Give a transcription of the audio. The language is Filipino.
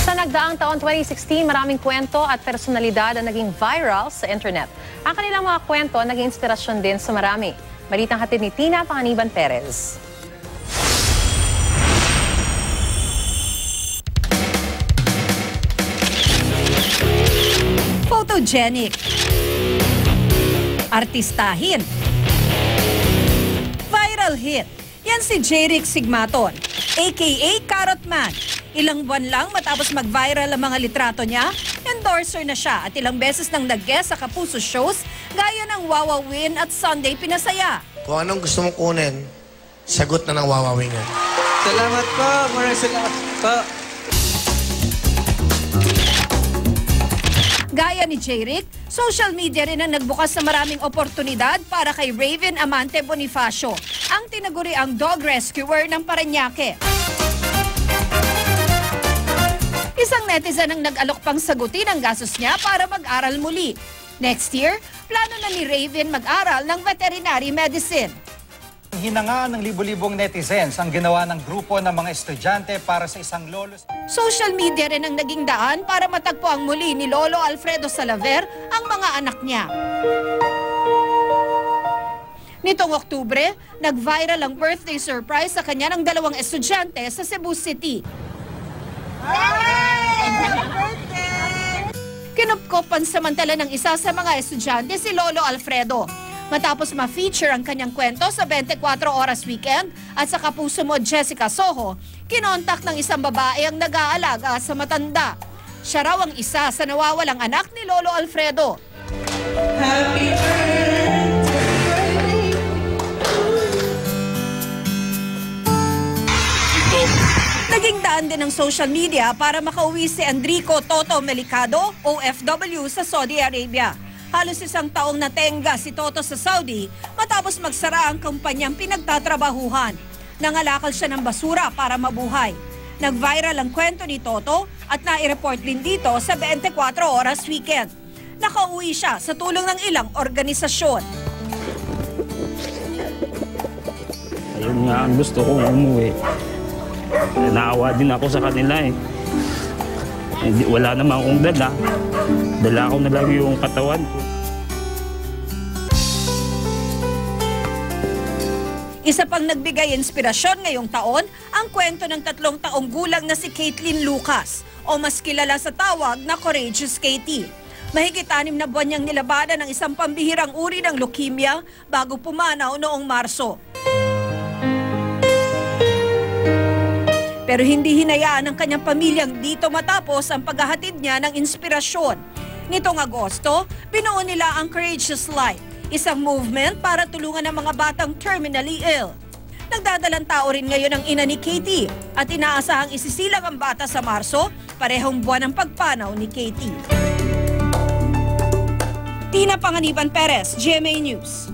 Sa nagdaang taon 2016, maraming kwento at personalidad ang naging viral sa internet. Ang kanilang mga kwento naging inspirasyon din sa marami. Balitang hatid ni Tina Panganiban Perez. Photogenic, artistahin, viral hit. Yan si Jeric Sigmaton, aka Carrot Man. Ilang buwan lang matapos mag-viral ang mga litrato niya, endorser na siya at ilang beses nang nag-guest sa Kapuso shows gaya ng Wawawin at Sunday Pinasaya. Kung anong gusto mong kunin, sagot na ng Wawawin yan. Salamat po, maraming salamat po. Gaya ni Jeric, social media rin ang nagbukas sa maraming oportunidad para kay Raven Amante Bonifacio, ang tinaguri ang dog rescuer ng Parañaque. Isang netizen ang nag-alok pang sagutin ang gastos niya para mag-aral muli. Next year, plano na ni Raven mag-aral ng veterinary medicine. Hinangaan ng libo-libong netizens ang ginawa ng grupo ng mga estudyante para sa isang lolo. Social media rin ang naging daan para matagpuan muli ni Lolo Alfredo Salaver ang mga anak niya. Nitong Oktubre, nag-viral ang birthday surprise sa kanya ng dalawang estudyante sa Cebu City. Kinupkop pansamantala ng isa sa mga estudyante si Lolo Alfredo. Matapos ma-feature ang kanyang kwento sa 24 Oras Weekend at sa Kapuso Mo Jessica Soho, kinontak ng isang babae ang nag-aalaga sa matanda. Siya raw ang isa sa nawawalang anak ni Lolo Alfredo. Happy birthday! Naging daan din ng social media para makauwi si Enrico Toto Melicado, OFW sa Saudi Arabia. Halos isang taong natenga si Toto sa Saudi matapos magsara ang kumpanyang pinagtatrabahuhan. Nangalakal siya ng basura para mabuhay. Nag-viral ang kwento ni Toto at nai-report din dito sa 24 Oras Weekend. Nakauwi siya sa tulong ng ilang organisasyon. Ayun nga ang gusto kong umuwi. Naawa din ako sa kanila eh. Wala naman akong dala. Dala ko na lang yung katawan ko. Isa pang nagbigay inspirasyon ngayong taon, ang kwento ng 3 taong gulang na si Caitlin Lucas o mas kilala sa tawag na Courageous Katie. Mahigit 6 na buwan niyang nilabanan ng isang pambihirang uri ng leukemia bago pumanaw noong Marso. Pero hindi hinayaan ng kanyang pamilyang dito matapos ang paghahatid niya ng inspirasyon. Nitong Agosto, binuo nila ang Courageous Life, isang movement para tulungan ang mga batang terminally ill. Nagdadalang tao rin ngayon ang ina ni Katie at inaasahang isisilang ang bata sa Marso, parehong buwan ng pagpanaw ni Katie. Tina Panganiban Perez, GMA News.